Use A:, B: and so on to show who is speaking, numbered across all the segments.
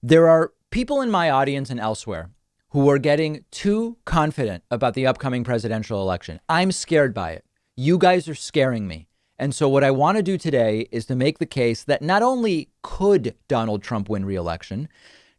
A: There are people in my audience and elsewhere who are getting too confident about the upcoming presidential election. I'm scared by it. You guys are scaring me. And so what I want to do today is to make the case that not only could Donald Trump win re-election,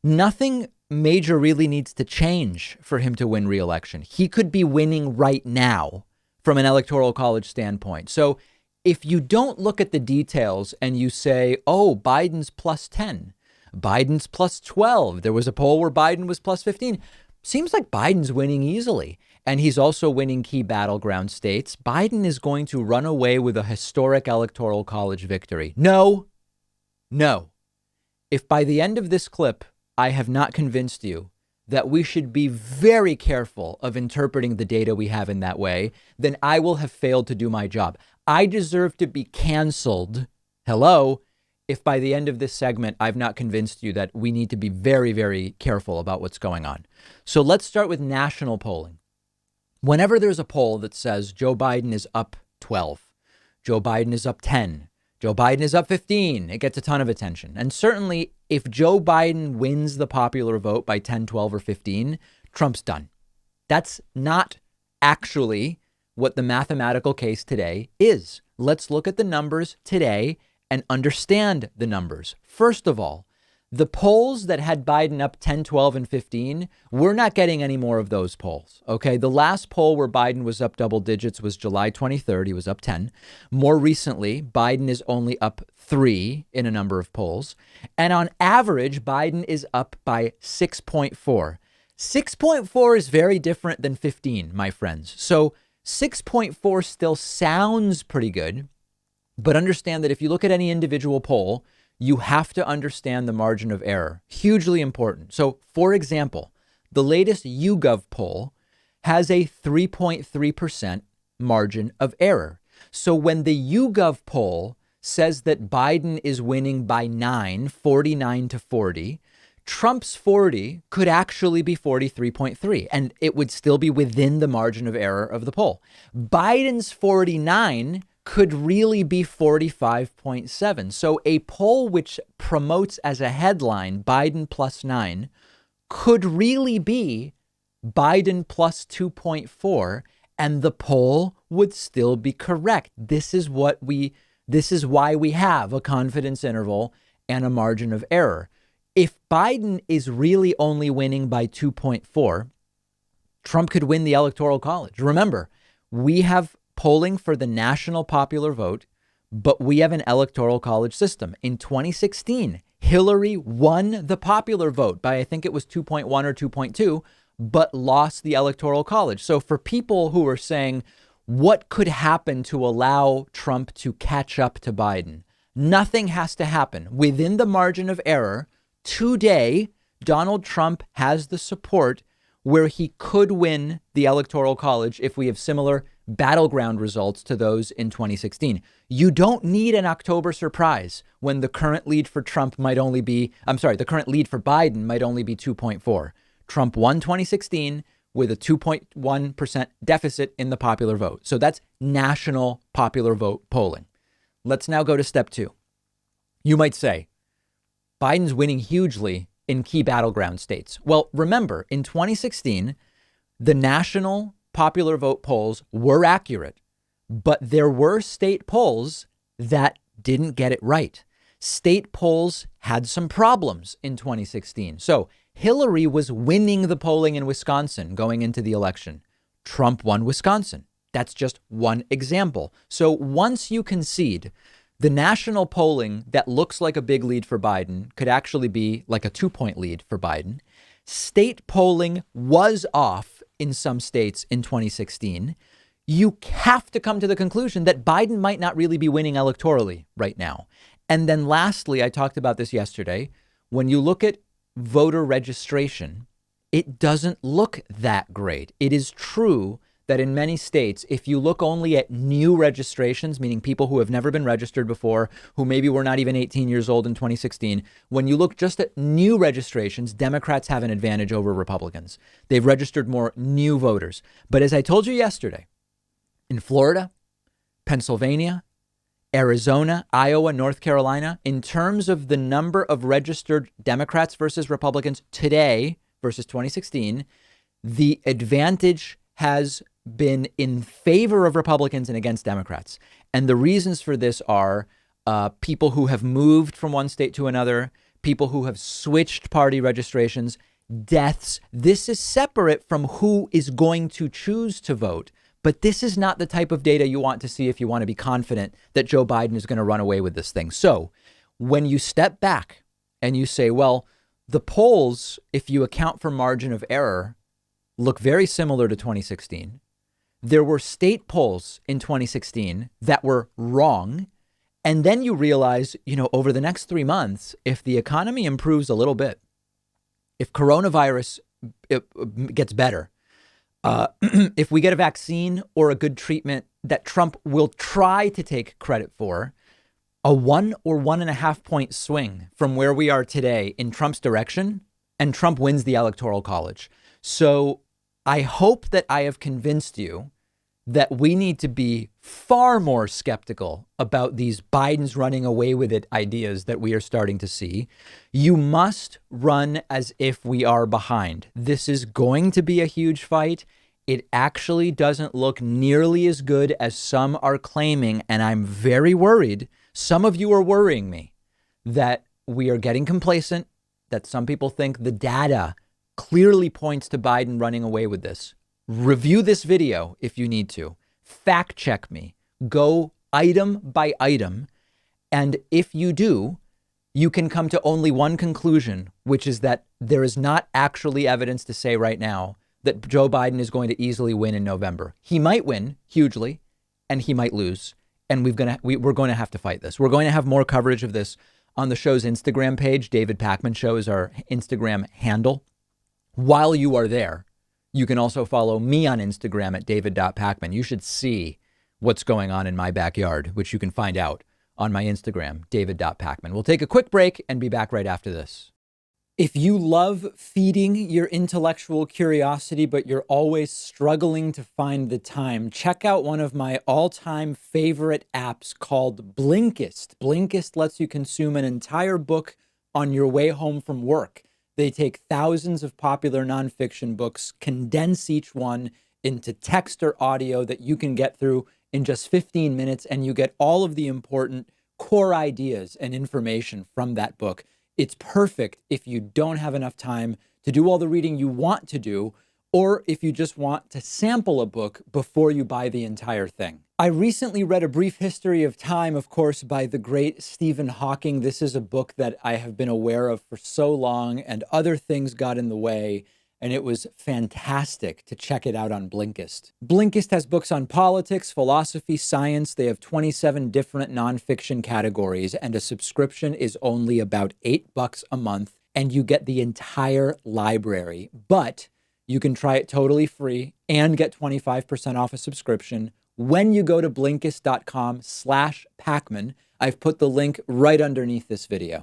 A: nothing major really needs to change for him to win re-election. He could be winning right now from an electoral college standpoint. So if you don't look at the details and you say, oh, Biden's plus 10, Biden's plus 12. There was a poll where Biden was plus 15. Seems like Biden's winning easily. And he's also winning key battleground states. Biden is going to run away with a historic electoral college victory. No. If by the end of this clip, I have not convinced you that we should be very careful of interpreting the data we have in that way, then I will have failed to do my job. I deserve to be canceled. Hello. If by the end of this segment, I've not convinced you that we need to be very, very careful about what's going on. So let's start with national polling. Whenever there's a poll that says Joe Biden is up 12, Joe Biden is up 10, Joe Biden is up 15, it gets a ton of attention. And certainly if Joe Biden wins the popular vote by 10, 12, or 15, Trump's done. That's not actually what the mathematical case today is. Let's look at the numbers today and understand the numbers. First of all, the polls that had Biden up 10, 12, and 15, we're not getting any more of those polls. OK, the last poll where Biden was up double digits was July 23rd. He was up 10. More recently, Biden is only up 3 in a number of polls. And on average, Biden is up by 6.4. 6.4 is very different than 15, my friends. So 6.4 still sounds pretty good. But understand that if you look at any individual poll, you have to understand the margin of error. Hugely important. So, for example, the latest YouGov poll has a 3.3% margin of error. So when the YouGov poll says that Biden is winning by 49 to 40, Trump's 40 could actually be 43.3, and it would still be within the margin of error of the poll. Biden's 49 could really be 45.7. So a poll which promotes as a headline Biden plus 9 could really be Biden plus 2.4, and the poll would still be correct. This is why we have a confidence interval and a margin of error. If Biden is really only winning by 2.4, Trump could win the Electoral College. Remember, we have polling for the national popular vote, but we have an Electoral College system. In 2016, Hillary won the popular vote by, I think it was 2.1 or 2.2, but lost the Electoral College. So for people who are saying, what could happen to allow Trump to catch up to Biden? Nothing has to happen. Within the margin of error, today, Donald Trump has the support where he could win the Electoral College if we have similar battleground results to those in 2016. You don't need an October surprise when the current lead for Trump might only be, the current lead for Biden might only be 2.4. Trump won 2016 with a 2.1% deficit in the popular vote. So that's national popular vote polling. Let's now go to step 2. You might say, Biden's winning hugely in key battleground states. Well, remember, in 2016, the national popular vote polls were accurate, but there were state polls that didn't get it right. State polls had some problems in 2016. So Hillary was winning the polling in Wisconsin going into the election. Trump won Wisconsin. That's just one example. So once you concede the national polling that looks like a big lead for Biden could actually be like a 2-point lead for Biden. State polling was off in some states in 2016. You have to come to the conclusion that Biden might not really be winning electorally right now. And then lastly, I talked about this yesterday. When you look at voter registration, it doesn't look that great. It is true that in many states, if you look only at new registrations, meaning people who have never been registered before, who maybe were not even 18 years old in 2016, when you look just at new registrations, Democrats have an advantage over Republicans. They've registered more new voters. But as I told you yesterday, in Florida, Pennsylvania, Arizona, Iowa, North Carolina, in terms of the number of registered Democrats versus Republicans today versus 2016, the advantage has been in favor of Republicans and against Democrats. And the reasons for this are people who have moved from one state to another, people who have switched party registrations, deaths. This is separate from who is going to choose to vote. But this is not the type of data you want to see if you want to be confident that Joe Biden is going to run away with this thing. So when you step back and you say, well, the polls, if you account for margin of error, look very similar to 2016. There were state polls in 2016 that were wrong. And then you realize, over the next 3 months, if the economy improves a little bit, if coronavirus gets better, if we get a vaccine or a good treatment that Trump will try to take credit for, a 1 or 1.5 point swing from where we are today in Trump's direction, and Trump wins the Electoral College. So I hope that I have convinced you that we need to be far more skeptical about these Biden's running away with it ideas that we are starting to see. You must run as if we are behind. This is going to be a huge fight. It actually doesn't look nearly as good as some are claiming. And I'm very worried. Some of you are worrying me that we are getting complacent, that some people think the data clearly points to Biden running away with this. Review this video if you need to. Fact check me. Go item by item. And if you do, you can come to only one conclusion, which is that there is not actually evidence to say right now that Joe Biden is going to easily win in November. He might win hugely and he might lose. And we're going to have to fight this. We're going to have more coverage of this on the show's Instagram page. David Pakman Show is our Instagram handle. While you are there, you can also follow me on Instagram at david.pakman. You should see what's going on in my backyard, which you can find out on my Instagram, david.pakman. We'll take a quick break and be back right after this. If you love feeding your intellectual curiosity, but you're always struggling to find the time, check out one of my all-time favorite apps called Blinkist. Blinkist lets you consume an entire book on your way home from work. They take thousands of popular nonfiction books, condense each one into text or audio that you can get through in just 15 minutes, and you get all of the important core ideas and information from that book. It's perfect if you don't have enough time to do all the reading you want to do, or if you just want to sample a book before you buy the entire thing. I recently read A Brief History of Time, of course, by the great Stephen Hawking. This is a book that I have been aware of for so long, and other things got in the way, and it was fantastic to check it out on Blinkist. Blinkist has books on politics, philosophy, science. They have 27 different nonfiction categories, and a subscription is only about $8 a month, and you get the entire library. But you can try it totally free and get 25% off a subscription when you go to Blinkist.com/Pakman. I've put the link right underneath this video.